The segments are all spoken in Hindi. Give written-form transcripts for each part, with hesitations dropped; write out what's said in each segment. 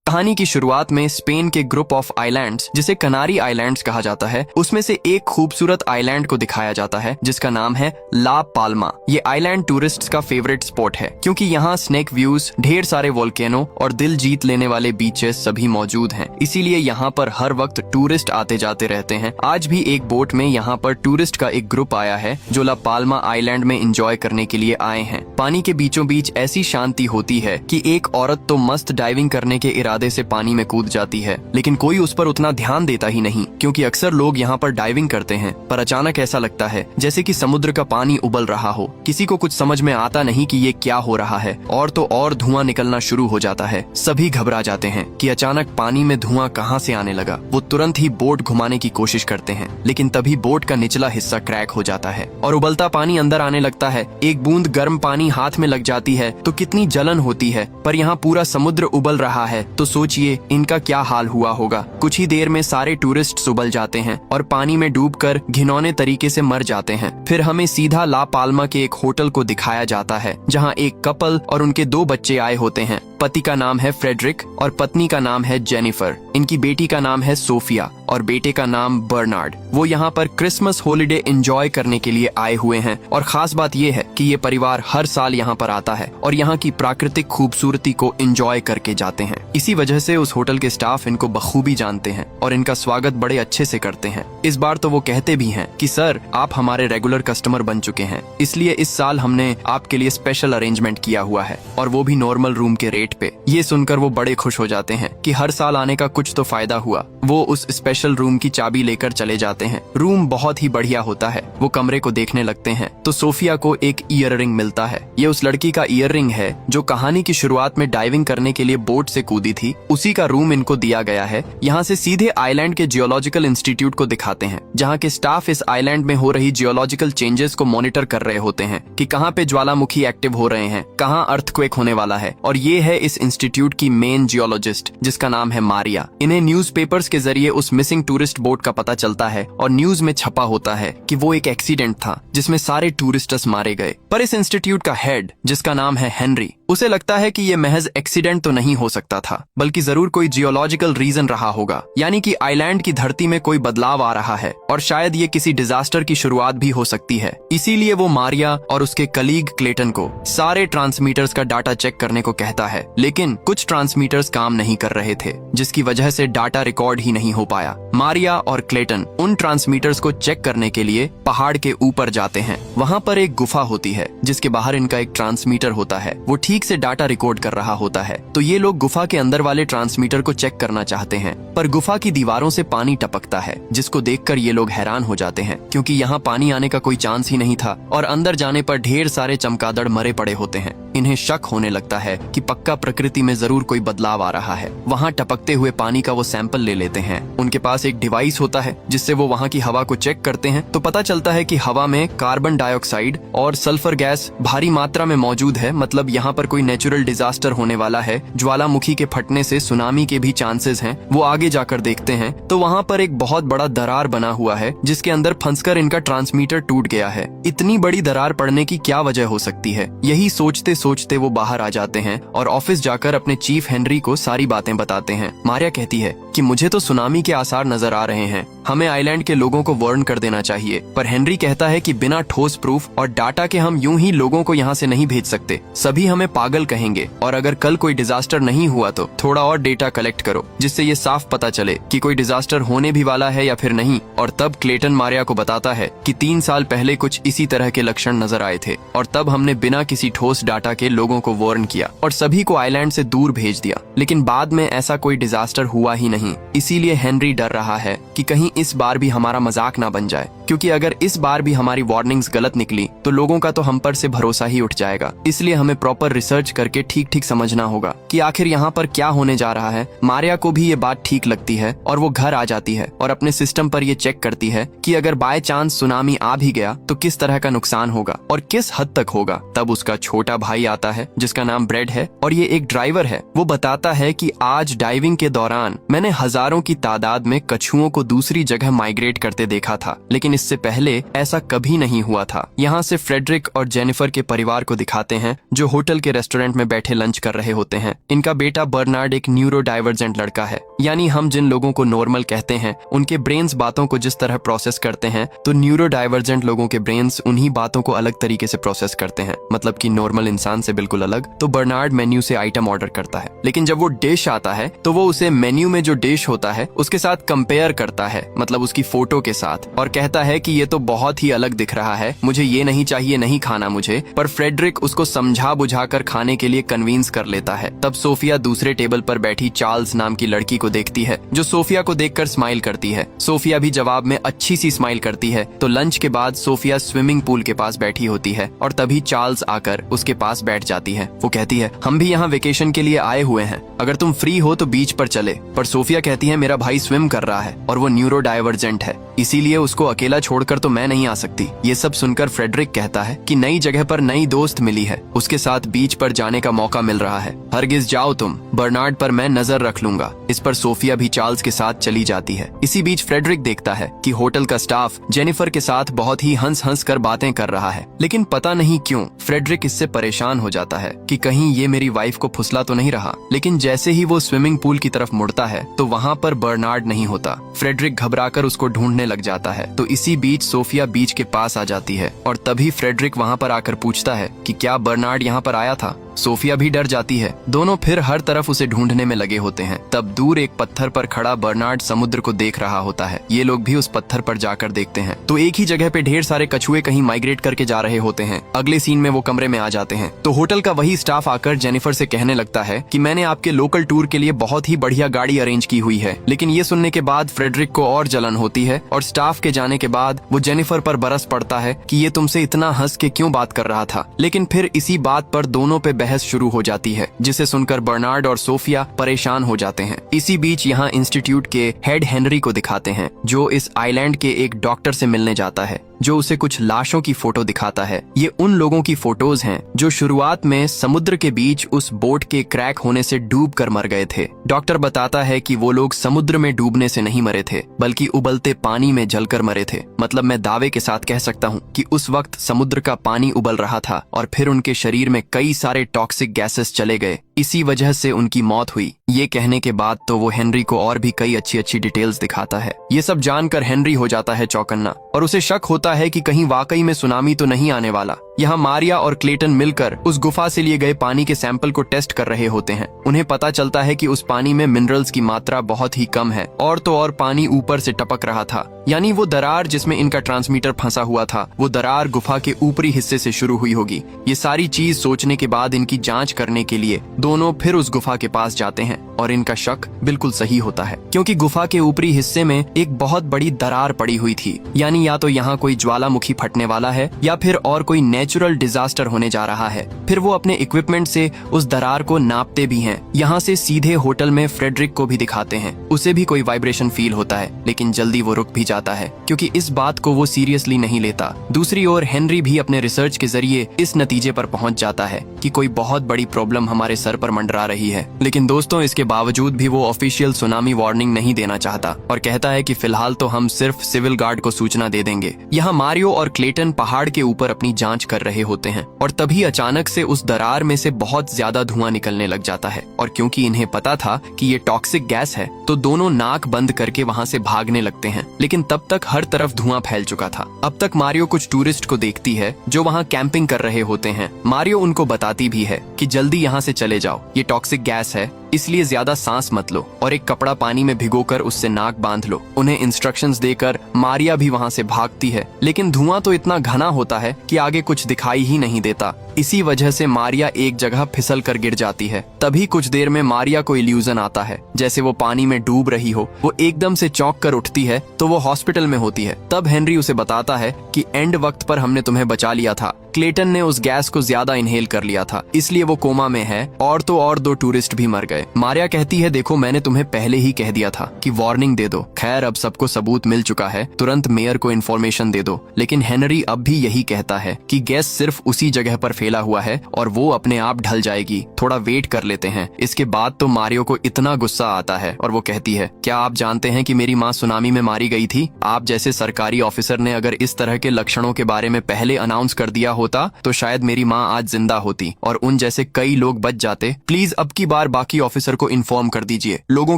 कहानी की शुरुआत में स्पेन के ग्रुप ऑफ आइलैंड्स, जिसे कनारी आइलैंड्स कहा जाता है, उसमें से एक खूबसूरत आइलैंड को दिखाया जाता है जिसका नाम है ला पाल्मा। ये आइलैंड टूरिस्ट्स का फेवरेट स्पॉट है क्योंकि यहाँ स्नेक व्यूज, ढेर सारे वोल्केनो और दिल जीत लेने वाले बीचेस सभी मौजूद हैं। इसीलिए यहाँ पर हर वक्त टूरिस्ट आते जाते रहते हैं। आज भी एक बोट में यहाँ पर टूरिस्ट का एक ग्रुप आया है जो ला पाल्मा आइलैंड में एंजॉय करने के लिए आए हैं। पानी के बीचों बीच ऐसी शांति होती है कि एक औरत तो मस्त डाइविंग करने के इरादे से पानी में कूद जाती है, लेकिन कोई उस पर उतना ध्यान देता ही नहीं क्योंकि अक्सर लोग यहाँ पर डाइविंग करते हैं, पर अचानक ऐसा लगता है जैसे कि समुद्र का पानी उबल रहा हो। किसी को कुछ समझ में आता नहीं कि ये क्या हो रहा है, और तो और धुआं निकलना शुरू हो जाता है। सभी घबरा जाते हैं कि अचानक पानी में धुआं कहाँ से आने लगा। वो तुरंत ही बोट घुमाने की कोशिश करते हैं, लेकिन तभी बोट का निचला हिस्सा क्रैक हो जाता है और उबलता पानी अंदर आने लगता है। एक बूंद गर्म पानी हाथ में लग जाती है तो कितनी जलन होती है, पर यहाँ पूरा समुद्र उबल रहा है तो सोचिए इनका क्या हाल हुआ होगा। कुछ ही देर में सारे टूरिस्ट उबल जाते हैं और पानी में डूबकर घिनौने तरीके से मर जाते हैं। फिर हमें सीधा ला पाल्मा के एक होटल को दिखाया जाता है जहाँ एक कपल और उनके 2 बच्चे आए होते हैं। पति का नाम है फ्रेडरिक और पत्नी का नाम है जेनिफर। इनकी बेटी का नाम है सोफिया और बेटे का नाम बर्नार्ड। वो यहाँ पर क्रिसमस हॉलिडे एंजॉय करने के लिए आए हुए हैं और खास बात ये है कि ये परिवार हर साल यहाँ पर आता है और यहाँ की प्राकृतिक खूबसूरती को एंजॉय करके जाते हैं। इसी वजह से उस होटल के स्टाफ इनको बखूबी जानते हैं और इनका स्वागत बड़े अच्छे से करते हैं। इस बार तो वो कहते भी हैं कि सर, आप हमारे रेगुलर कस्टमर बन चुके हैं, इसलिए इस साल हमने आपके लिए स्पेशल अरेंजमेंट किया हुआ है, और वो भी नॉर्मल रूम के रेट पे। ये सुनकर वो बड़े खुश हो जाते हैं कि हर साल आने का कुछ तो फायदा हुआ। वो उस स्पेशल रूम की चाबी लेकर चले जाते हैं। रूम बहुत ही बढ़िया होता है। वो कमरे को देखने लगते हैं तो सोफिया को एक ईयररिंग मिलता है। ये उस लड़की का ईयररिंग है जो कहानी की शुरुआत में डाइविंग करने के लिए बोट से कूदी थी। उसी का रूम इनको दिया गया है। यहाँ से सीधे आइलैंड के जियोलॉजिकल इंस्टीट्यूट को दिखाते हैं जहाँ के स्टाफ इस आइलैंड में हो रही जियोलॉजिकल चेंजेस को मॉनिटर कर रहे होते हैं कि कहाँ पे ज्वालामुखी एक्टिव हो रहे हैं, कहाँ अर्थक्वेक होने वाला है। और ये है इस इंस्टीट्यूट की मेन जियोलॉजिस्ट जिसका नाम है मारिया। इन्हें न्यूज़पेपर्स के जरिए उस मिसिंग टूरिस्ट बोट का पता चलता है और न्यूज में छपा होता है कि वो एक एक्सीडेंट था जिसमें सारे टूरिस्टर्स मारे गए। पर इस इंस्टीट्यूट का हेड जिसका नाम है हेनरी, उसे लगता है कि ये महज एक्सीडेंट तो नहीं हो सकता था, बल्कि जरूर कोई जियोलॉजिकल रीजन रहा होगा, यानी कि आइलैंड की धरती में कोई बदलाव आ रहा है और शायद ये किसी डिजास्टर की शुरुआत भी हो सकती है। इसीलिए वो मारिया और उसके कलीग क्लेटन को सारे ट्रांसमीटर्स का डाटा चेक करने को कहता है, लेकिन कुछ ट्रांसमीटर्स काम नहीं कर रहे थे जिसकी वजह से डाटा रिकॉर्ड ही नहीं हो पाया। मारिया और क्लेटन उन ट्रांसमीटर्स को चेक करने के लिए पहाड़ के ऊपर जाते हैं। वहाँ पर एक गुफा होती है जिसके बाहर इनका एक ट्रांसमीटर होता है। वो ठीक से डाटा रिकॉर्ड कर रहा होता है, तो ये लोग गुफा के अंदर वाले ट्रांसमीटर को चेक करना चाहते हैं, पर गुफा की दीवारों से पानी टपकता है जिसको देखकर ये लोग हैरान हो जाते हैं क्योंकि यहाँ पानी आने का कोई चांस ही नहीं था और अंदर जाने पर ढेर सारे चमगादड़ मरे पड़े होते हैं। इन्हें शक होने लगता है कि पक्का प्रकृति में जरूर कोई बदलाव आ रहा है। वहाँ टपकते हुए पानी का वो सैंपल ले लेते हैं। उनके पास एक डिवाइस होता है जिससे वो वहाँ की हवा को चेक करते हैं, तो पता चलता है कि हवा में कार्बन डाइऑक्साइड और सल्फर गैस भारी मात्रा में मौजूद है। मतलब यहाँ पर कोई नेचुरल डिजास्टर होने वाला है। ज्वालामुखी के फटने से सुनामी के भी चांसेस हैं। वो आगे जाकर देखते हैं तो वहाँ पर एक बहुत बड़ा दरार बना हुआ है जिसके अंदर फंसकर इनका ट्रांसमीटर टूट गया है। इतनी बड़ी दरार पड़ने की क्या वजह हो सकती है? यही सोचते सोचते वो बाहर आ जाते हैं और ऑफिस जाकर अपने चीफ हेनरी को सारी बातें बताते हैं। मारिया कहती है कि मुझे तो सुनामी के आसार नजर आ रहे हैं, हमें आइलैंड के लोगों को वार्न कर देना चाहिए। पर हेनरी कहता है कि बिना ठोस प्रूफ और डाटा के हम यूं ही लोगों को यहाँ से नहीं भेज सकते, सभी हमें पागल कहेंगे, और अगर कल कोई डिजास्टर नहीं हुआ तो थोड़ा और डेटा कलेक्ट करो जिससे ये साफ पता चले कि कोई डिजास्टर होने भी वाला है या फिर नहीं। और तब क्लेटन मारिया को बताता है कि 3 साल पहले कुछ इसी तरह के लक्षण नजर आए थे और तब हमने बिना किसी ठोस डाटा के लोगों को वार्न किया और सभी को आइलैंड से दूर भेज दिया, लेकिन बाद में ऐसा कोई डिजास्टर हुआ ही नहीं। इसीलिए हेनरी डर रहा है कि कहीं इस बार भी हमारा मजाक ना बन जाए, क्योंकि अगर इस बार भी हमारी वार्निंग्स गलत निकली तो लोगों का तो हम पर से भरोसा ही उठ जाएगा। इसलिए हमें प्रॉपर रिसर्च करके ठीक ठीक समझना होगा कि आखिर यहाँ पर क्या होने जा रहा है। मारिया को भी ये बात ठीक लगती है और वो घर आ जाती है और अपने सिस्टम पर ये चेक करती है कि अगर बाय चांस सुनामी आ भी गया तो किस तरह का नुकसान होगा और किस हद तक होगा। तब उसका छोटा भाई आता है जिसका नाम ब्रेड है और ये एक ड्राइवर है। वो बताता है कि आज डाइविंग के दौरान मैंने हजारों की तादाद में कछुओं को दूसरी जगह माइग्रेट करते देखा था, लेकिन इससे पहले ऐसा कभी नहीं हुआ था। यहाँ से फ्रेडरिक और जेनिफर के परिवार को दिखाते हैं जो होटल के रेस्टोरेंट में बैठे लंच कर रहे होते हैं। इनका बेटा बर्नार्ड एक न्यूरो डाइवर्जेंट लड़का है, यानी हम जिन लोगों को नॉर्मल कहते हैं उनके ब्रेन्स बातों को जिस तरह प्रोसेस करते हैं, तो न्यूरो डाइवर्जेंट लोगों के ब्रेन्स उन्हीं बातों को अलग तरीके से प्रोसेस करते हैं, मतलब कि नॉर्मल इंसान से बिल्कुल अलग। तो बर्नार्ड मेन्यू से आइटम ऑर्डर करता है, लेकिन जब वो डिश आता है तो वो उसे मेन्यू में जो डिश होता है उसके साथ कंपेयर करता है, मतलब उसकी फोटो के साथ, और कहता है कि ये तो बहुत ही अलग दिख रहा है, मुझे ये नहीं चाहिए, नहीं खाना मुझे। पर फ्रेडरिक उसको समझा बुझाकर खाने के लिए कन्विंस कर लेता है। तब सोफिया दूसरे टेबल पर बैठी चार्ल्स नाम की लड़की को देखती है जो सोफिया को देखकर स्माइल करती है। सोफिया भी जवाब में अच्छी सी स्माइल करती है। तो लंच के बाद सोफिया स्विमिंग पूल के पास बैठी होती है और तभी चार्ल्स आकर उसके पास बैठ जाती है। वो कहती है, हम भी यहाँ वेकेशन के लिए आए हुए हैं, अगर तुम फ्री हो तो बीच पर चले। पर सोफिया कहती है, मेरा भाई स्विम कर रहा है और वो न्यूरो डाइवर्जेंट है, इसीलिए उसको अकेला छोड़कर तो मैं नहीं आ सकती। ये सब सुनकर फ्रेडरिक कहता है कि नई जगह पर नई दोस्त मिली है, उसके साथ बीच पर जाने का मौका मिल रहा है, हरगिज जाओ तुम, बर्नार्ड पर मैं नजर रख लूंगा। इस पर सोफिया भी चार्ल्स के साथ चली जाती है। इसी बीच फ्रेडरिक देखता है कि होटल का स्टाफ जेनिफर के साथ बहुत ही हंस हंस कर बातें कर रहा है, लेकिन पता नहीं क्यों फ्रेडरिक इससे परेशान हो जाता है कि कहीं ये मेरी वाइफ को फुसला तो नहीं रहा। लेकिन जैसे ही वो स्विमिंग पूल की तरफ मुड़ता है तो वहाँ पर बर्नार्ड नहीं होता। फ्रेडरिक घबराकर उसको ढूंढने लग जाता है। तो इसी बीच सोफिया बीच के पास आ जाती है और तभी फ्रेडरिक वहाँ पर आकर पूछता है कि क्या बर्नार्ड यहाँ पर आया था। सोफिया भी डर जाती है। दोनों फिर हर तरफ उसे ढूंढने में लगे होते हैं। तब दूर एक पत्थर पर खड़ा बर्नार्ड समुद्र को देख रहा होता है। ये लोग भी उस पत्थर पर जाकर देखते हैं तो एक ही जगह पे ढेर सारे कछुए कहीं माइग्रेट करके जा रहे होते हैं। अगले सीन में वो कमरे में आ जाते हैं तो होटल का वही स्टाफ आकर जेनिफर से कहने लगता है कि मैंने आपके लोकल टूर के लिए बहुत ही बढ़िया गाड़ी अरेंज की हुई है। लेकिन ये सुनने के बाद फ्रेडरिक को और जलन होती है और स्टाफ के जाने के बाद वो जेनिफर पर बरस पड़ता है कि ये तुमसे इतना हंस के क्यों बात कर रहा था। लेकिन फिर इसी बात पर दोनों पे बहस शुरू हो जाती है, जिसे सुनकर बर्नार्ड और सोफिया परेशान हो जाते हैं। इसी बीच यहाँ इंस्टीट्यूट के हेड हेनरी को दिखाते हैं जो इस आइलैंड के एक डॉक्टर से मिलने जाता है, जो उसे कुछ लाशों की फोटो दिखाता है। ये उन लोगों की फोटोज हैं जो शुरुआत में समुद्र के बीच उस बोट के क्रैक होने से डूब कर मर गए थे। डॉक्टर बताता है कि वो लोग समुद्र में डूबने से नहीं मरे थे, बल्कि उबलते पानी में जलकर मरे थे। मतलब मैं दावे के साथ कह सकता हूँ कि उस वक्त समुद्र का पानी उबल रहा था और फिर उनके शरीर में कई सारे टॉक्सिक गैसेस चले गए, इसी वजह से उनकी मौत हुई। ये कहने के बाद तो वो हेनरी को और भी कई अच्छी अच्छी डिटेल्स दिखाता है। ये सब जानकर हेनरी हो जाता है चौकन्ना और उसे शक होता है कि कहीं वाकई में सुनामी तो नहीं आने वाला। यहाँ मारिया और क्लेटन मिलकर उस गुफा से लिए गए पानी के सैंपल को टेस्ट कर रहे होते हैं। उन्हें पता चलता है कि उस पानी में मिनरल्स की मात्रा बहुत ही कम है और तो और पानी ऊपर से टपक रहा था, यानी वो दरार जिसमें इनका ट्रांसमीटर फंसा हुआ था, वो दरार गुफा के ऊपरी हिस्से से शुरू हुई होगी। ये सारी चीज सोचने के बाद इनकी जांच करने के लिए दोनों फिर उस गुफा के पास जाते हैं और इनका शक बिल्कुल सही होता है, क्योंकि गुफा के ऊपरी हिस्से में एक बहुत बड़ी दरार पड़ी हुई थी। यानी या तो यहाँ कोई ज्वालामुखी फटने वाला है या फिर और कोई नेचुरल डिजास्टर होने जा रहा है। फिर वो अपने इक्विपमेंट से उस दरार को नापते भी हैं। यहाँ से सीधे होटल में फ्रेडरिक को भी दिखाते हैं। उसे भी कोई वाइब्रेशन फील होता है, लेकिन जल्दी वो रुक भी जाता है क्योंकि इस बात को वो सीरियसली नहीं लेता। दूसरी ओर हेनरी भी अपने रिसर्च के जरिए इस नतीजे पर पहुंच जाता है कि कोई बहुत बड़ी प्रॉब्लम हमारे सर पर मंडरा रही है। लेकिन दोस्तों, इसके बावजूद भी वो ऑफिशियल सुनामी वार्निंग नहीं देना चाहता और कहता है कि फिलहाल तो हम सिर्फ सिविल गार्ड को सूचना दे देंगे। यहाँ मारियो और क्लेटन पहाड़ के ऊपर अपनी जांच कर रहे होते हैं और तभी अचानक से उस दरार में से बहुत ज्यादा धुआं निकलने लग जाता है। और क्योंकि इन्हें पता था कि ये टॉक्सिक गैस है तो दोनों नाक बंद करके वहाँ से भागने लगते हैं। लेकिन तब तक हर तरफ धुआं फैल चुका था। अब तक मारियो कुछ टूरिस्ट को देखती है जो वहाँ कैंपिंग कर रहे होते हैं। मारियो उनको बताती भी है कि जल्दी यहाँ से चले जाओ, ये टॉक्सिक गैस है, इसलिए ज्यादा सांस मत लो और एक कपड़ा पानी में भिगोकर उससे नाक बांध लो। उन्हें इंस्ट्रक्शंस देकर मारिया भी वहाँ से भागती है, लेकिन धुआं तो इतना घना होता है कि आगे कुछ दिखाई ही नहीं देता। इसी वजह से मारिया एक जगह फिसल कर गिर जाती है। तभी कुछ देर में मारिया को इल्यूजन आता है, जैसे वो पानी में डूब रही हो। वो एकदम से चौंक कर उठती है तो वो हॉस्पिटल में होती है। तब हेनरी उसे बताता है कि एंड वक्त पर हमने तुम्हें बचा लिया था, क्लेटन ने उस गैस को ज्यादा इनहेल कर लिया था, इसलिए वो कोमा में है। और तो और 2 टूरिस्ट भी मर गए। मारिया कहती है, देखो मैंने तुम्हें पहले ही कह दिया था कि वार्निंग दे दो। खैर अब सबको सबूत मिल चुका है, तुरंत मेयर को इन्फॉर्मेशन दे दो। लेकिन हेनरी अब भी यही कहता है कि गैस सिर्फ उसी जगह पर फैला हुआ है और वो अपने आप ढल जाएगी, थोड़ा वेट कर लेते हैं। इसके बाद तो मारियो को इतना गुस्सा आता है और वो कहती है, क्या आप जानते हैं कि मेरी माँ सुनामी में मारी गई थी? आप जैसे सरकारी ऑफिसर ने अगर इस तरह के लक्षणों के बारे में पहले अनाउंस कर दिया होता तो शायद मेरी माँ आज जिंदा होती और उन जैसे कई लोग बच जाते। प्लीज अब की बार बाकी ऑफिसर को इन्फॉर्म कर दीजिए, लोगों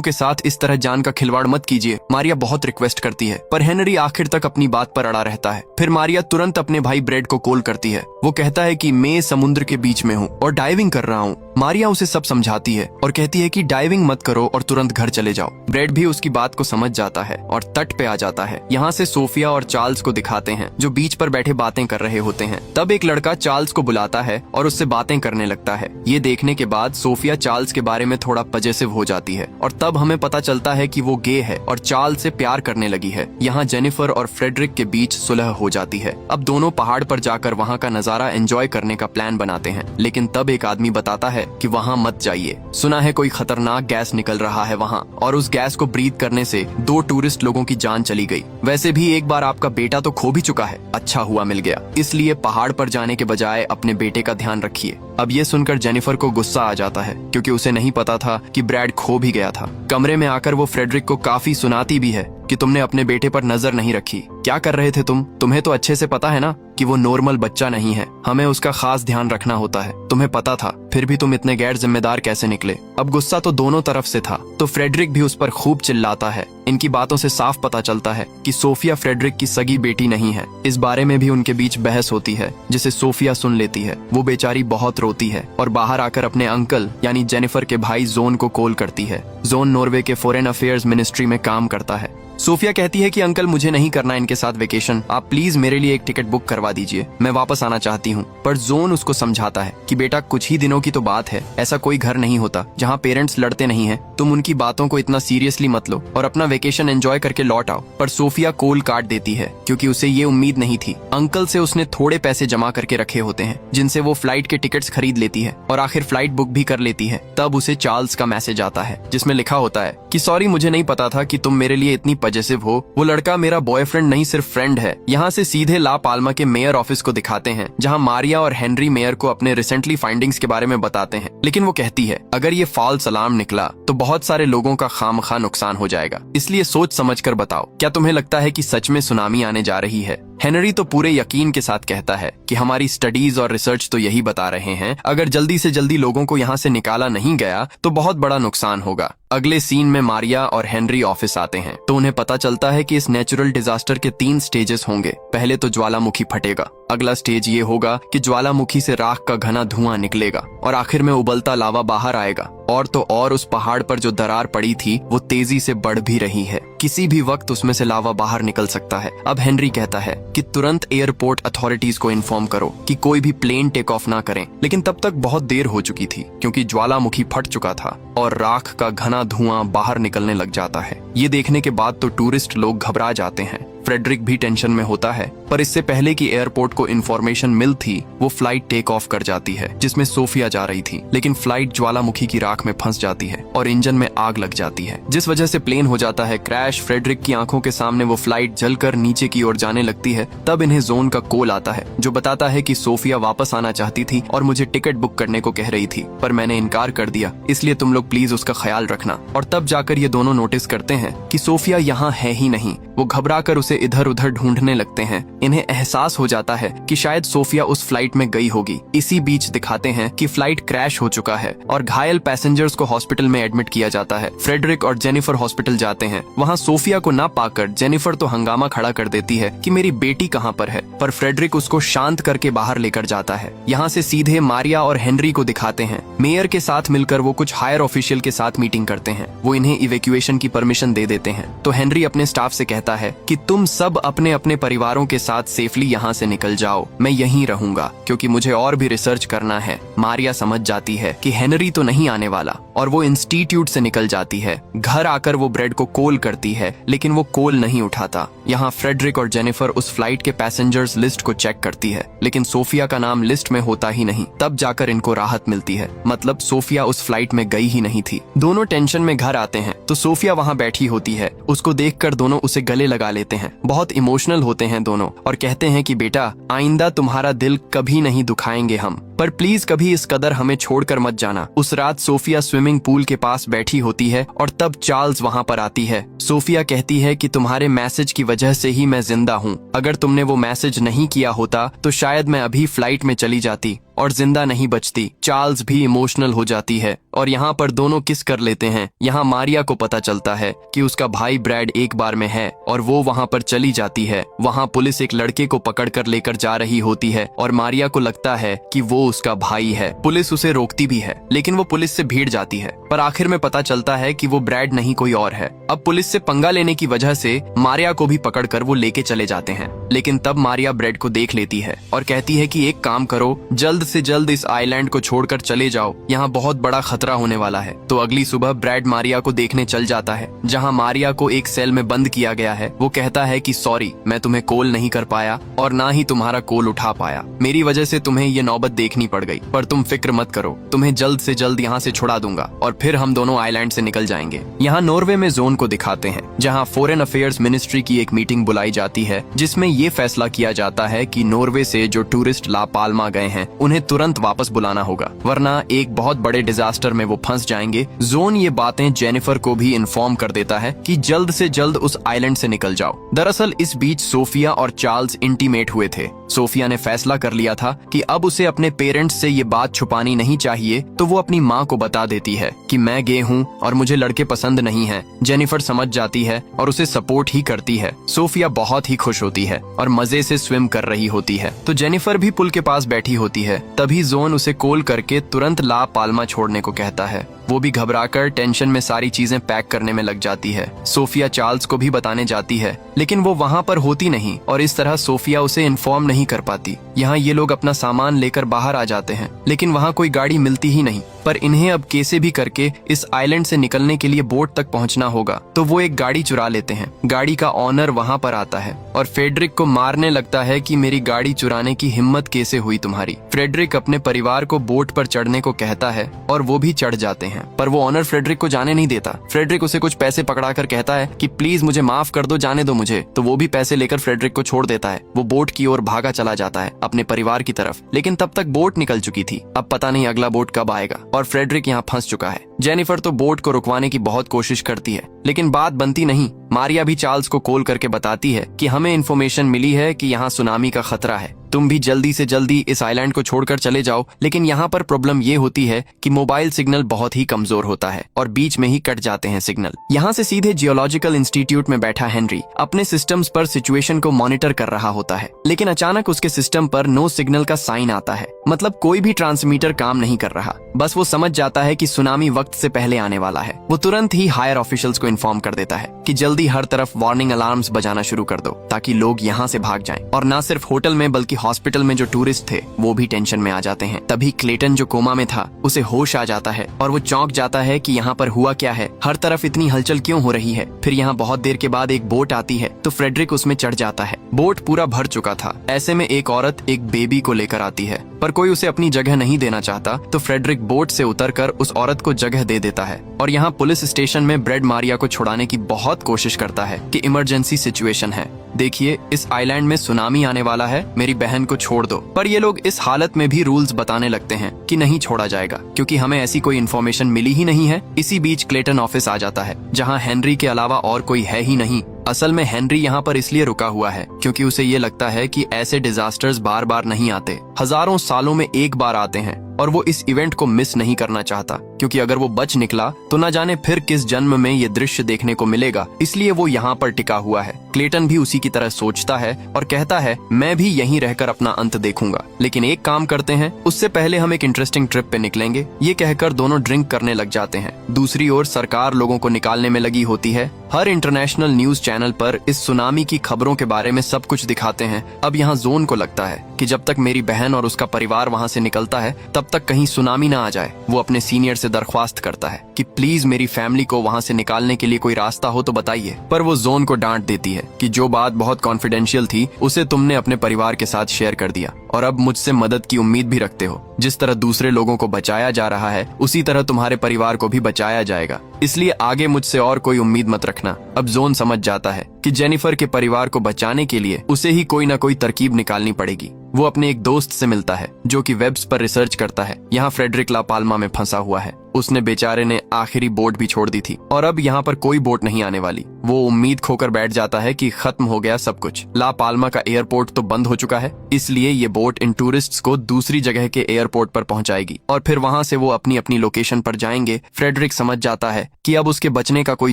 के साथ इस तरह जान का खिलवाड़ मत कीजिए। मारिया बहुत रिक्वेस्ट करती है पर हेनरी आखिर तक अपनी बात पर अड़ा रहता है। फिर मारिया तुरंत अपने भाई ब्रेड को कॉल करती है। वो कहता है कि मैं समुद्र के बीच में हूँ और डाइविंग कर रहा हूँ। मारिया उसे सब समझाती है और कहती है कि डाइविंग मत करो और तुरंत घर चले जाओ। ब्रेड भी उसकी बात को समझ जाता है और तट पे आ जाता है। यहाँ से सोफिया और चार्ल्स को दिखाते हैं जो बीच पर बैठे बातें कर रहे होते हैं। तब एक लड़का चार्ल्स को बुलाता है और उससे बातें करने लगता है। ये देखने के बाद सोफिया चार्ल्स के बारे में थोड़ा पजेसिव हो जाती है और तब हमें पता चलता है कि वो गे है और चार्ल्स से प्यार करने लगी है। यहाँ जेनिफर और फ्रेडरिक के बीच सुलह हो जाती है। अब दोनों पहाड़ पर जाकर वहाँ का नजारा एंजॉय करने का प्लान बनाते हैं। लेकिन तब एक आदमी बताता है कि वहाँ मत जाइए, सुना है कोई खतरनाक गैस निकल रहा है वहाँ और उस गैस को ब्रीथ करने से 2 टूरिस्ट लोगों की जान चली गई। वैसे भी एक बार आपका बेटा तो खो भी चुका है, अच्छा हुआ मिल गया, इसलिए पहाड़ पर जाने के बजाय अपने बेटे का ध्यान रखिए। अब ये सुनकर जेनिफर को गुस्सा आ जाता है क्योंकि उसे नहीं पता था कि ब्रैड खो भी गया था। कमरे में आकर वो फ्रेडरिक को काफी सुनाती भी है कि तुमने अपने बेटे पर नजर नहीं रखी, क्या कर रहे थे तुम? तुम्हें तो अच्छे से पता है ना कि वो नॉर्मल बच्चा नहीं है, हमें उसका खास ध्यान रखना होता है। तुम्हें पता था, फिर भी तुम इतने गैर जिम्मेदार कैसे निकले? अब गुस्सा तो दोनों तरफ से था, तो फ्रेडरिक भी उस पर खूब चिल्लाता है। इनकी बातों से साफ पता चलता है कि सोफिया फ्रेडरिक की सगी बेटी नहीं है। इस बारे में भी उनके बीच बहस होती है जिसे सोफिया सुन लेती है। वो बेचारी बहुत रोती है और बाहर आकर अपने अंकल यानी जेनिफर के भाई जोन को कॉल करती है। जोन नॉर्वे के फॉरेन अफेयर्स मिनिस्ट्री में काम करता है। सोफिया कहती है कि अंकल मुझे नहीं करना इनके साथ वेकेशन, आप प्लीज मेरे लिए एक टिकट बुक करवा दीजिए, मैं वापस आना चाहती हूँ। पर जोन उसको समझाता है कि बेटा कुछ ही दिनों की तो बात है, ऐसा कोई घर नहीं होता जहाँ पेरेंट्स लड़ते नहीं हैं, तुम उनकी बातों को इतना सीरियसली मत लो और अपना वेकेशन एंजॉय करके लौट आओ। पर सोफिया कॉल काट देती है क्योंकि उसे ये उम्मीद नहीं थी। अंकल से उसने थोड़े पैसे जमा करके रखे होते हैं जिनसे वो फ्लाइट के टिकट्स खरीद लेती है और आखिर फ्लाइट बुक भी कर लेती है। तब उसे चार्ल्स का मैसेज आता है जिसमें लिखा होता है कि सॉरी मुझे नहीं पता था कि तुम मेरे लिए इतनी पजेसिव हो, वो लड़का मेरा बॉयफ्रेंड नहीं सिर्फ फ्रेंड है। यहाँ से सीधे ला पाल्मा के मेयर ऑफिस को दिखाते हैं जहाँ मारिया और हेनरी मेयर को अपने रिसेंटली फाइंडिंग्स के बारे में बताते हैं। लेकिन वो कहती है अगर ये फॉल्स अलार्म निकला तो बहुत सारे लोगों का खामखा नुकसान हो जाएगा, इसलिए सोच समझकर बताओ, क्या तुम्हें लगता है कि सच में सुनामी आने जा रही है? हेनरी तो पूरे यकीन के साथ कहता है कि हमारी स्टडीज और रिसर्च तो यही बता रहे हैं, अगर जल्दी से जल्दी लोगों को यहाँ से निकाला नहीं गया तो बहुत बड़ा नुकसान होगा। अगले सीन में मारिया और हेनरी ऑफिस आते हैं तो उन्हें पता चलता है कि इस नेचुरल डिजास्टर के 3 स्टेजेस होंगे। पहले तो ज्वालामुखी फटेगा, अगला स्टेज ये होगा कि ज्वालामुखी से राख का घना धुआं निकलेगा और आखिर में उबलता लावा बाहर आएगा। और तो और उस पहाड़ पर जो दरार पड़ी थी वो तेजी से बढ़ भी रही है, किसी भी वक्त उसमें से लावा बाहर निकल सकता है। अब हेनरी कहता है कि तुरंत एयरपोर्ट अथॉरिटीज को इन्फॉर्म करो कि कोई भी प्लेन टेक ऑफ ना करें। लेकिन तब तक बहुत देर हो चुकी थी क्योंकि ज्वालामुखी फट चुका था और राख का घना धुआं बाहर निकलने लग जाता है। ये देखने के बाद तो टूरिस्ट लोग घबरा जाते हैं। फ्रेडरिक भी टेंशन में होता है, पर इससे पहले कि एयरपोर्ट को इन्फॉर्मेशन मिल थी वो फ्लाइट टेक ऑफ कर जाती है जिसमें सोफिया जा रही थी। लेकिन फ्लाइट ज्वालामुखी की राख में फंस जाती है और इंजन में आग लग जाती है जिस वजह से प्लेन हो जाता है क्रैश। फ्रेडरिक की आंखों के सामने वो फ्लाइट जलकर नीचे की ओर जाने लगती है। तब इन्हें जोन का कॉल आता है जो बताता है कि सोफिया वापस आना चाहती थी और मुझे टिकट बुक करने को कह रही थी, पर मैंने इनकार कर दिया, इसलिए तुम लोग प्लीज उसका ख्याल रखना। और तब जाकर ये दोनों नोटिस करते हैं कि सोफिया यहाँ है ही नहीं। वो घबरा कर उसे इधर उधर ढूंढने लगते हैं। इन्हें एहसास हो जाता है कि शायद सोफिया उस फ्लाइट में गई होगी। इसी बीच दिखाते हैं कि फ्लाइट क्रैश हो चुका है और घायल पैसेंजर्स को हॉस्पिटल में एडमिट किया जाता है। फ्रेडरिक और जेनिफर हॉस्पिटल जाते हैं। वहाँ सोफिया को ना पाकर जेनिफर तो हंगामा खड़ा कर देती है कि मेरी बेटी कहाँ पर है, पर फ्रेडरिक उसको शांत करके बाहर लेकर जाता है। यहाँ से सीधे मारिया और हेनरी को दिखाते हैं। मेयर के साथ मिलकर वो कुछ हायर ऑफिशियल के साथ मीटिंग करते हैं। वो इन्हें इवैक्यूएशन की परमिशन दे देते हैं। तो हेनरी अपने स्टाफ से कहता कहता है कि तुम सब अपने अपने परिवारों के साथ सेफली यहाँ से निकल जाओ, मैं यहीं रहूंगा क्योंकि मुझे और भी रिसर्च करना है। मारिया समझ जाती है कि हेनरी तो नहीं आने वाला और वो इंस्टीट्यूट से निकल जाती है। घर आकर वो ब्रेड को कॉल करती है लेकिन वो कॉल नहीं उठाता। यहाँ फ्रेडरिक और जेनिफर उस फ्लाइट के पैसेंजर्स लिस्ट को चेक करती है लेकिन सोफिया का नाम लिस्ट में होता ही नहीं। तब जाकर इनको राहत मिलती है, मतलब सोफिया उस फ्लाइट में गई ही नहीं थी। दोनों टेंशन में घर आते हैं तो सोफिया वहाँ बैठी होती है। उसको देखकर दोनों उसे गले लगा लेते हैं। बहुत इमोशनल होते हैं दोनों और कहते हैं कि बेटा, आइंदा तुम्हारा दिल कभी नहीं दुखाएंगे हम, पर प्लीज कभी इस कदर हमें छोड़कर मत जाना। उस रात सोफिया स्विमिंग पूल के पास बैठी होती है और तब चार्ल्स वहाँ पर आती है। सोफिया कहती है कि तुम्हारे मैसेज की वजह से ही मैं जिंदा हूँ। अगर तुमने वो मैसेज नहीं किया होता तो शायद मैं अभी फ्लाइट में चली जाती और जिंदा नहीं बचती। चार्ल्स भी इमोशनल हो जाती है और यहाँ पर दोनों किस कर लेते हैं। यहाँ मारिया को पता चलता है कि उसका भाई ब्रैड एक बार में है और वो वहाँ पर चली जाती है। वहाँ पुलिस एक लड़के को पकड़कर लेकर जा रही होती है और मारिया को लगता है कि वो उसका भाई है। पुलिस उसे रोकती भी है लेकिन वो पुलिस से भीड़ जाती है, पर आखिर में पता चलता है कि वो ब्रैड नहीं कोई और है। अब पुलिस से पंगा लेने की वजह से मारिया को भी पकड़कर वो लेके चले जाते हैं। लेकिन तब मारिया ब्रैड को देख लेती है और कहती है कि एक काम करो, जल्द से जल्द इस आइलैंड को छोड़कर चले जाओ, यहाँ बहुत बड़ा खतरा होने वाला है। तो अगली सुबह ब्रैड मारिया को देखने चल जाता है जहाँ मारिया को एक सेल में बंद किया गया है। वो कहता है कि सॉरी, मैं तुम्हें कॉल नहीं कर पाया और ना ही तुम्हारा कॉल उठा पाया। मेरी वजह से तुम्हें ये नौबत देखनी पड़ गई, पर तुम फिक्र मत करो, तुम्हें जल्द से जल्द यहाँ से छुड़ा दूंगा और फिर हम दोनों आइलैंड से निकल जाएंगे। यहाँ नॉर्वे में जोन को दिखाते हैं जहाँ फॉरेन अफेयर्स मिनिस्ट्री की एक मीटिंग बुलाई जाती है जिसमें ये फैसला किया जाता है कि नॉर्वे से जो टूरिस्ट ला पाल्मा गए हैं उन्हें तुरंत वापस बुलाना होगा, वरना एक बहुत बड़े डिजास्टर में वो फंस जाएंगे। जोन ये बातें जेनिफर को भी इन्फॉर्म कर देता है कि जल्द से जल्द उस आइलैंड से निकल जाओ। दरअसल इस बीच सोफिया और चार्ल्स इंटीमेट हुए थे। सोफिया ने फैसला कर लिया था कि अब उसे अपने पेरेंट्स से ये बात छुपानी नहीं चाहिए, तो वो अपनी माँ को बता देती है कि मैं गे हूँ और मुझे लड़के पसंद नहीं हैं। जेनिफर समझ जाती है और उसे सपोर्ट ही करती है। सोफिया बहुत ही खुश होती है और मजे से स्विम कर रही होती है। तो जेनिफर भी पुल के पास बैठी होती है। तभी जोन उसे कॉल करके तुरंत ला पाल्मा छोड़ने को कहता है। वो भी घबराकर टेंशन में सारी चीजें पैक करने में लग जाती है। सोफिया चार्ल्स को भी बताने जाती है लेकिन वो वहाँ पर होती नहीं और इस तरह सोफिया उसे इन्फॉर्म नहीं कर पाती। यहाँ ये लोग अपना सामान लेकर बाहर आ जाते हैं लेकिन वहाँ कोई गाड़ी मिलती ही नहीं, पर इन्हें अब कैसे भी करके इस आइलैंड से निकलने के लिए बोट तक पहुँचना होगा। तो वो एक गाड़ी चुरा लेते हैं। गाड़ी का ऑनर वहाँ पर आता है और फ्रेडरिक को मारने लगता है कि मेरी गाड़ी चुराने की हिम्मत कैसे हुई तुम्हारी। फ्रेडरिक अपने परिवार को बोट पर चढ़ने को कहता है और वो भी चढ़ जाते हैं, पर वो ऑनर फ्रेडरिक को जाने नहीं देता। फ्रेडरिक उसे कुछ पैसे पकड़ाकर कहता है कि प्लीज मुझे माफ कर दो, जाने दो मुझे। तो वो भी पैसे लेकर फ्रेडरिक को छोड़ देता है। वो बोट की ओर भागा चला जाता है अपने परिवार की तरफ, लेकिन तब तक बोट निकल चुकी थी। अब पता नहीं अगला बोट कब आएगा और फ्रेडरिक यहाँ फंस चुका है। जेनिफर तो बोट को रुकवाने की बहुत कोशिश करती है लेकिन बात बनती नहीं। मारिया भी चार्ल्स को कॉल करके बताती है कि हमें इन्फॉर्मेशन मिली है कि यहाँ सुनामी का खतरा है, तुम भी जल्दी से जल्दी इस आइलैंड को छोड़कर चले जाओ। लेकिन यहाँ पर प्रॉब्लम ये होती है कि मोबाइल सिग्नल बहुत ही कमजोर होता है और बीच में ही कट जाते हैं सिग्नल। यहाँ से सीधे जियोलॉजिकल इंस्टीट्यूट में बैठा हेनरी अपने सिस्टम्स पर सिचुएशन को मॉनिटर कर रहा होता है, लेकिन अचानक उसके सिस्टम पर नो सिग्नल का साइन आता है। मतलब कोई भी ट्रांसमीटर काम नहीं कर रहा। बस वो समझ जाता है कि सुनामी वक्त से पहले आने वाला है। वो तुरंत ही हायर ऑफिशियल्स को इन्फॉर्म कर देता है कि जल्दी हर तरफ वार्निंग अलार्म्स बजाना शुरू कर दो ताकि लोग यहाँ से भाग जाएं। और न सिर्फ होटल में बल्कि हॉस्पिटल में जो टूरिस्ट थे वो भी टेंशन में आ जाते हैं। तभी क्लेटन जो कोमा में था उसे होश आ जाता है और वो चौंक जाता है कि यहाँ पर हुआ क्या है, हर तरफ इतनी हलचल क्यों हो रही है। फिर यहाँ बहुत देर के बाद एक बोट आती है तो फ्रेडरिक उसमें चढ़ जाता है। बोट पूरा भर चुका था। ऐसे में एक औरत एक बेबी को लेकर आती है, पर कोई उसे अपनी जगह नहीं देना चाहता, तो फ्रेडरिक बोट से उतरकर उस औरत को जगह दे देता है। और यहाँ पुलिस स्टेशन में ब्रेड मारिया को छुड़ाने की बहुत कोशिश करता है कि इमरजेंसी सिचुएशन है, देखिए इस आइलैंड में सुनामी आने वाला है, मेरी बहन को छोड़ दो। पर ये लोग इस हालत में भी रूल्स बताने लगते हैं कि नहीं छोड़ा जाएगा क्योंकि हमें ऐसी कोई इन्फॉर्मेशन मिली ही नहीं है। इसी बीच क्लेटन ऑफिस आ जाता है जहाँ हेनरी के अलावा और कोई है ही नहीं। असल में हेनरी यहाँ पर इसलिए रुका हुआ है क्योंकि उसे ये लगता है कि ऐसे डिजास्टर्स बार बार नहीं आते, हजारों सालों में एक बार आते हैं और वो इस इवेंट को मिस नहीं करना चाहता क्योंकि अगर वो बच निकला तो न जाने फिर किस जन्म में ये दृश्य देखने को मिलेगा। इसलिए वो यहाँ पर टिका हुआ है। क्लेटन भी उसी की तरह सोचता है और कहता है मैं भी यहीं रहकर अपना अंत देखूंगा, लेकिन एक काम करते हैं, उससे पहले हम एक इंटरेस्टिंग ट्रिप पे निकलेंगे। ये कहकर दोनों ड्रिंक करने लग जाते हैं। दूसरी ओर सरकार लोगों को निकालने में लगी होती है। हर इंटरनेशनल न्यूज चैनल चैनल पर इस सुनामी की खबरों के बारे में सब कुछ दिखाते हैं। अब यहाँ जोन को लगता है कि जब तक मेरी बहन और उसका परिवार वहाँ से निकलता है तब तक कहीं सुनामी ना आ जाए। वो अपने सीनियर से दरख्वास्त करता है कि प्लीज मेरी फैमिली को वहाँ से निकालने के लिए कोई रास्ता हो तो बताइए, पर वो जोन को डांट देती है कि जो बात बहुत कॉन्फिडेंशियल थी उसे तुमने अपने परिवार के साथ शेयर कर दिया और अब मुझसे मदद की उम्मीद भी रखते हो। जिस तरह दूसरे लोगों को बचाया जा रहा है उसी तरह तुम्हारे परिवार को भी बचाया जाएगा, इसलिए आगे मुझसे और कोई उम्मीद मत रखना। अब जोन समझ जाता है कि जेनिफर के परिवार को बचाने के लिए उसे ही कोई ना कोई तरकीब निकालनी पड़ेगी। वो अपने एक दोस्त से मिलता है जो कि वेब्स पर रिसर्च करता है। यहाँ फ्रेडरिक ला पाल्मा में फंसा हुआ है। उसने बेचारे ने आखिरी बोट भी छोड़ दी थी और अब यहाँ पर कोई बोट नहीं आने वाली। वो उम्मीद खोकर बैठ जाता है कि खत्म हो गया सब कुछ। ला पाल्मा का एयरपोर्ट तो बंद हो चुका है, इसलिए ये बोट इन टूरिस्ट्स को दूसरी जगह के एयरपोर्ट पर पहुंचाएगी और फिर वहां से वो अपनी अपनी लोकेशन पर जाएंगे। फ्रेडरिक समझ जाता है कि अब उसके बचने का कोई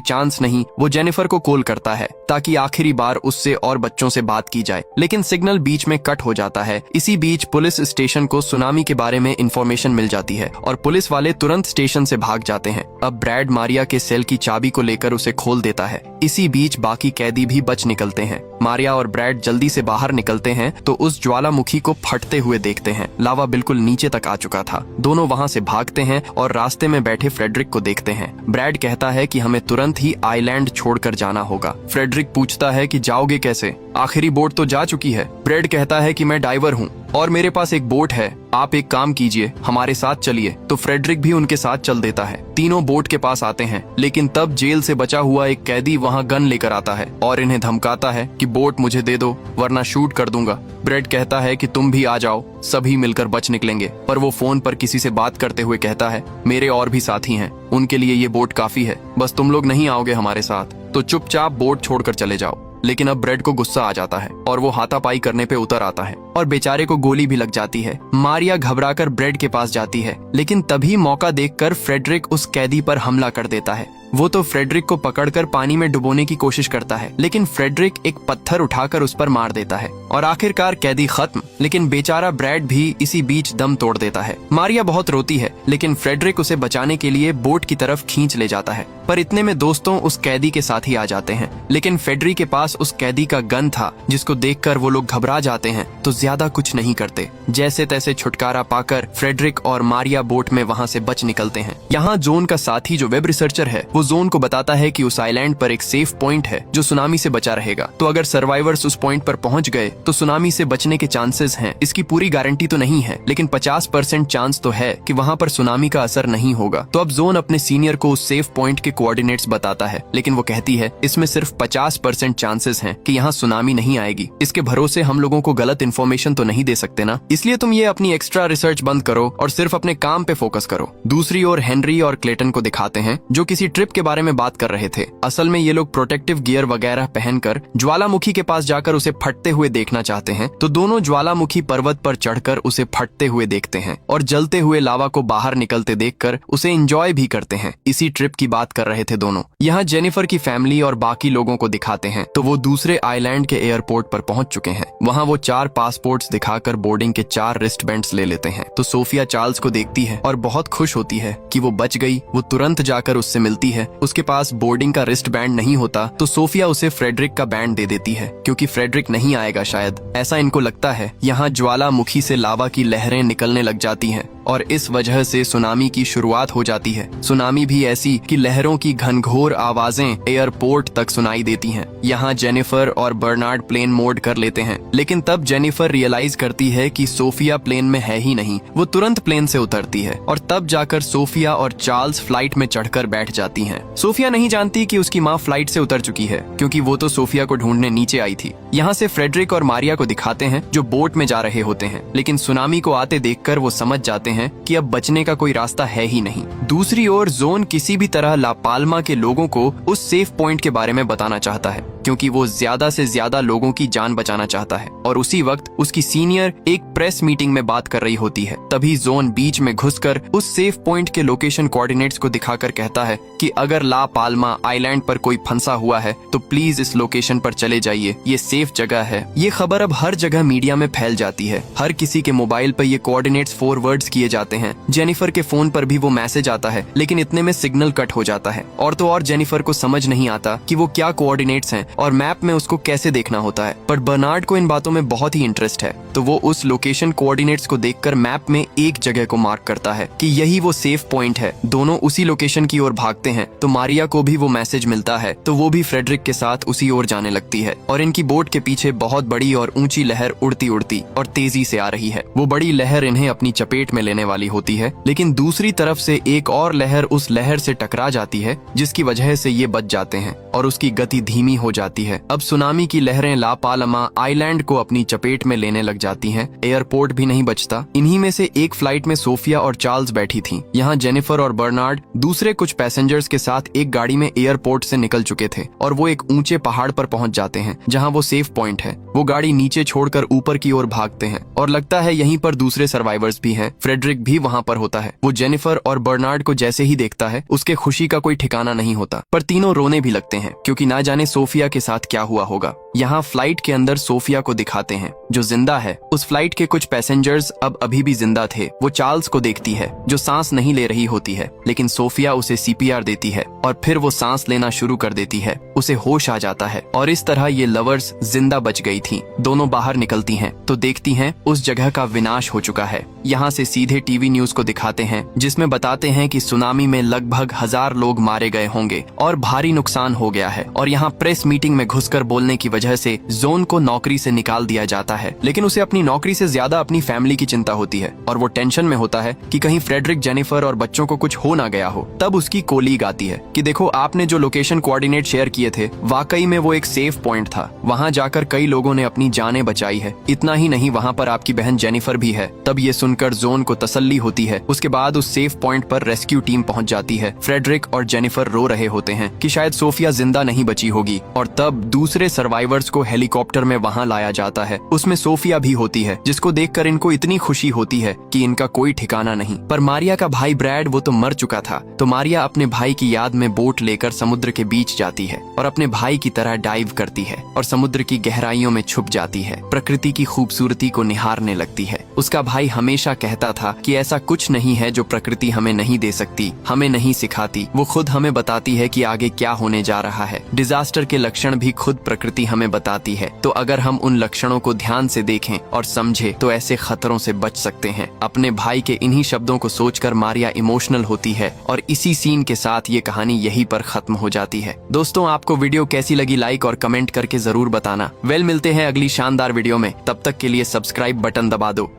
चांस नहीं। वो जेनिफर को कॉल करता है ताकि आखिरी बार उससे और बच्चों से बात की जाए, लेकिन सिग्नल बीच में कट हो जाता है। इसी बीच पुलिस स्टेशन को सुनामी के बारे में इंफॉर्मेशन मिल जाती है और पुलिस वाले तुरंत स्टेशन से भाग जाते हैं। अब ब्रैड मारिया के सेल की चाबी को लेकर उसे खोल देता है। इसी बीच बाकी कैदी भी बच निकलते हैं। मारिया और ब्रैड जल्दी से बाहर निकलते हैं तो उस ज्वालामुखी को फटते हुए देखते हैं। लावा बिल्कुल नीचे तक आ चुका था। दोनों वहां से भागते हैं और रास्ते में बैठे फ्रेडरिक को देखते हैं। ब्रैड कहता है कि हमें तुरंत ही आइलैंड छोड़कर जाना होगा। फ्रेडरिक पूछता है कि जाओगे कैसे? आखिरी बोट तो जा चुकी है। ब्रैड कहता है कि मैं डाइवर हूँ और मेरे पास एक बोट है, आप एक काम कीजिए, हमारे साथ चलिए। तो फ्रेडरिक भी उनके साथ चल देता है। तीनों बोट के पास आते हैं, लेकिन तब जेल से बचा हुआ एक कैदी वहां गन लेकर आता है और इन्हें धमकाता है कि बोट मुझे दे दो वरना शूट कर दूंगा। ब्रैड कहता है कि तुम भी आ जाओ, सभी मिलकर बच निकलेंगे, पर वो फोन पर किसी से बात करते हुए कहता है मेरे और भी साथी हैं, उनके लिए ये बोट काफी है, बस तुम लोग नहीं आओगे हमारे साथ तो चुपचाप बोट छोड़कर चले जाओ। लेकिन अब ब्रैड को गुस्सा आ जाता है और वो हाथापाई करने पे उतर आता है और बेचारे को गोली भी लग जाती है। मारिया घबराकर ब्रैड के पास जाती है, लेकिन तभी मौका देखकर फ्रेडरिक उस कैदी पर हमला कर देता है। वो तो फ्रेडरिक को पकड़कर पानी में डुबोने की कोशिश करता है, लेकिन फ्रेडरिक एक पत्थर उठाकर उस पर मार देता है और आखिरकार कैदी खत्म। लेकिन बेचारा ब्रैड भी इसी बीच दम तोड़ देता है। मारिया बहुत रोती है, लेकिन फ्रेडरिक उसे बचाने के लिए बोट की तरफ खींच ले जाता है, पर इतने में दोस्तों उस कैदी के साथ ही आ जाते हैं। लेकिन फ्रेडरिक के पास उस कैदी का गन था, जिसको देखकर वो लोग घबरा जाते हैं तो ज्यादा कुछ नहीं करते। जैसे तैसे छुटकारा पाकर फ्रेडरिक और मारिया बोट में वहाँ से बच निकलते हैं। यहाँ जोन का साथी जो वेब रिसर्चर है वो जोन को बताता है कि उस आइलैंड पर एक सेफ पॉइंट है जो सुनामी से बचा रहेगा, तो अगर सर्वाइवर्स उस पॉइंट पर पहुंच गए तो सुनामी से बचने के चांसेस हैं। इसकी पूरी गारंटी तो नहीं है, लेकिन 50% चांस तो है कि वहाँ पर सुनामी का असर नहीं होगा। तो अब जोन अपने सीनियर को उस सेफ पॉइंट के कोऑर्डिनेट्स बताता है, लेकिन वो कहती है इसमें सिर्फ 50% चांसेस हैं कि यहाँ सुनामी नहीं आएगी। इसके भरोसे हम लोगों को गलत इन्फॉर्मेशन तो नहीं दे सकते ना, इसलिए तुम ये अपनी एक्स्ट्रा रिसर्च बंद करो और सिर्फ अपने काम पे फोकस करो। दूसरी ओर हेनरी और क्लेटन को दिखाते हैं जो किसी ट्रिप के बारे में बात कर रहे थे। असल में ये लोग प्रोटेक्टिव गियर वगैरह पहनकर ज्वालामुखी के पास जाकर उसे फटते हुए देखना चाहते हैं। तो दोनों ज्वालामुखी पर्वत पर चढ़कर उसे फटते हुए देखते हैं और जलते हुए लावा को बाहर निकलते देखकर उसे एंजॉय भी करते हैं। इसी ट्रिप की बात कर रहे थे दोनों। यहाँ जेनिफर की फैमिली और बाकी लोगों को दिखाते हैं तो वो दूसरे आइलैंड के एयरपोर्ट पर पहुंच चुके हैं। वहाँ वो 4 पासपोर्ट्स दिखाकर बोर्डिंग के 4 रिस्ट बैंड्स ले लेते हैं। तो सोफिया चार्ल्स को देखती है और बहुत खुश होती है कि वो बच गई। वो तुरंत जाकर उससे मिलती है। उसके पास बोर्डिंग का रिस्ट बैंड नहीं होता तो सोफिया उसे फ्रेडरिक का बैंड दे देती है, क्योंकि फ्रेडरिक नहीं आएगा शायद, ऐसा इनको लगता है। यहाँ ज्वालामुखी से लावा की लहरें निकलने लग जाती हैं और इस वजह से सुनामी की शुरुआत हो जाती है। सुनामी भी ऐसी कि लहरों की घनघोर आवाजें एयरपोर्ट तक सुनाई देती हैं। यहाँ जेनिफर और बर्नार्ड प्लेन मोड कर लेते हैं, लेकिन तब जेनिफर रियलाइज करती है कि सोफिया प्लेन में है ही नहीं। वो तुरंत प्लेन से उतरती है और तब जाकर सोफिया और चार्ल्स फ्लाइट में चढ़कर बैठ जाती हैं। सोफिया नहीं जानती कि उसकी माँ फ्लाइट से उतर चुकी है, क्योंकि वो तो सोफिया को ढूंढने नीचे आई थी। यहाँ से फ्रेडरिक और मारिया को दिखाते हैं जो बोट में जा रहे होते हैं, लेकिन सुनामी को आते देखकर वो समझ जाते हैं कि अब बचने का कोई रास्ता है ही नहीं। दूसरी ओर जोन किसी भी तरह ला पाल्मा के लोगों को उस सेफ पॉइंट के बारे में बताना चाहता है, क्योंकि वो ज्यादा से ज्यादा लोगों की जान बचाना चाहता है। और उसी वक्त उसकी सीनियर एक प्रेस मीटिंग में बात कर रही होती है। तभी जोन बीच में घुसकर उस सेफ पॉइंट के लोकेशन कोऑर्डिनेट्स को दिखाकर कहता है कि अगर ला पाल्मा आइलैंड पर कोई फंसा हुआ है तो प्लीज इस लोकेशन पर चले जाइए, ये सेफ जगह है। ये खबर अब हर जगह मीडिया में फैल जाती है। हर किसी के मोबाइल पर ये कोऑर्डिनेट्स फॉरवर्ड्स किए जाते हैं। जेनिफर के फोन पर भी वो मैसेज आता है, लेकिन इतने में सिग्नल कट हो जाता है। और तो और जेनिफर को समझ नहीं आता कि वो क्या कोऑर्डिनेट्स हैं और मैप में उसको कैसे देखना होता है। पर बर्नार्ड को इन बातों में बहुत ही इंटरेस्ट है, तो वो उस लोकेशन कोऑर्डिनेट्स को देखकर मैप में एक जगह को मार्क करता है कि यही वो सेफ पॉइंट है। दोनों उसी लोकेशन की ओर भागते हैं तो मारिया को भी वो मैसेज मिलता है, तो वो भी फ्रेडरिक के साथ उसी ओर जाने लगती है और इनकी बोट के पीछे बहुत बड़ी और ऊंची लहर उड़ती उड़ती और तेजी से आ रही है। वो बड़ी लहर इन्हें अपनी चपेट में लेने वाली होती है, लेकिन दूसरी तरफ से एक और लहर उस लहर से टकरा जाती है, जिसकी वजह से ये बच जाते हैं और उसकी गति धीमी हो जाती है। अब सुनामी की लहरें ला पाल्मा आइलैंड को अपनी चपेट में लेने लग जाती हैं। एयरपोर्ट भी नहीं बचता। इन्हीं में से एक फ्लाइट में सोफिया और चार्ल्स बैठी थीं। यहाँ जेनिफर और बर्नार्ड दूसरे कुछ पैसेंजर्स के साथ एक गाड़ी में एयरपोर्ट से निकल चुके थे और वो एक ऊंचे पहाड़ पर पहुंच जाते हैं जहाँ वो सेफ पॉइंट है। वो गाड़ी नीचे छोड़कर ऊपर की ओर भागते हैं और लगता है यहीं पर दूसरे सर्वाइवर्स भी हैं। फ्रेडरिक भी वहाँ पर होता है। वो जेनिफर और बर्नार्ड को जैसे ही देखता है उसके खुशी का कोई ठिकाना नहीं होता, पर तीनों रोने भी लगते हैं क्योंकि ना जाने सोफिया के साथ क्या हुआ होगा। यहाँ फ्लाइट के अंदर सोफिया को दिखाते हैं जो जिंदा है। उस फ्लाइट के कुछ पैसेंजर्स अब अभी भी जिंदा थे। वो चार्ल्स को देखती है जो सांस नहीं ले रही होती है, लेकिन सोफिया उसे सीपीआर देती है और फिर वो सांस लेना शुरू कर देती है। उसे होश आ जाता है और इस तरह ये लवर्स जिंदा बच गई थी। दोनों बाहर निकलती हैं तो देखती हैं उस जगह का विनाश हो चुका है। यहाँ से सीधे टीवी न्यूज को दिखाते हैं जिसमें बताते हैं कि सुनामी में लगभग 1000 लोग मारे गए होंगे और भारी नुकसान हो गया है। और यहाँ प्रेस मीटिंग में घुसकर बोलने की वजह से जोन को नौकरी से निकाल दिया जाता है, लेकिन उसे अपनी नौकरी से ज्यादा अपनी फैमिली की चिंता होती है और वो टेंशन में होता है कि कहीं फ्रेडरिक, जेनिफर और बच्चों को कुछ हो ना गया हो। तब उसकी कोलीग आती है कि देखो, आपने जो लोकेशन कोऑर्डिनेट शेयर किए थे वाकई में वो एक सेफ पॉइंट था। वहाँ जाकर कई लोगों ने अपनी जानें बचाई है। इतना ही नहीं, वहाँ पर आपकी बहन जेनिफर भी है। तब ये सुनकर जोन को तसल्ली होती है। उसके बाद उस सेफ पॉइंट पर रेस्क्यू टीम पहुंच जाती है। फ्रेडरिक और जेनिफर रो रहे होते हैं कि शायद सोफिया जिंदा नहीं बची होगी और तब दूसरे सर्वाइवर्स को हेलीकॉप्टर में वहां लाया जाता है। उसमें सोफिया भी होती है, जिसको देखकर इनको इतनी खुशी होती है कि इनका कोई ठिकाना नहीं। पर मारिया का भाई ब्रैड, वो तो मर चुका था, तो मारिया अपने भाई की याद में बोट लेकर समुद्र के बीच जाती है और अपने भाई की तरह डाइव करती है और समुद्र की गहराइयों में छुप जाती है। प्रकृति की खूबसूरती को निहारने लगती है। उसका भाई हमेशा कहता था कि ऐसा कुछ नहीं है जो प्रकृति हमें नहीं दे सकती, हमें नहीं सिखाती। वो खुद हमें बताती है कि आगे क्या होने जा रहा है। डिजास्टर के लक्षण भी खुद प्रकृति हमें बताती है। तो अगर हम उन लक्षणों को ध्यान से देखें और समझे तो ऐसे खतरों से बच सकते हैं। अपने भाई के इन्हीं शब्दों को सोचकर मारिया इमोशनल होती है और इसी सीन के साथ ये कहानी यहीं पर खत्म हो जाती है। दोस्तों, आपको वीडियो कैसी लगी लाइक और कमेंट करके जरूर बताना। मिलते हैं अगली शानदार वीडियो में। तब तक के लिए सब्सक्राइब बटन दबा दो।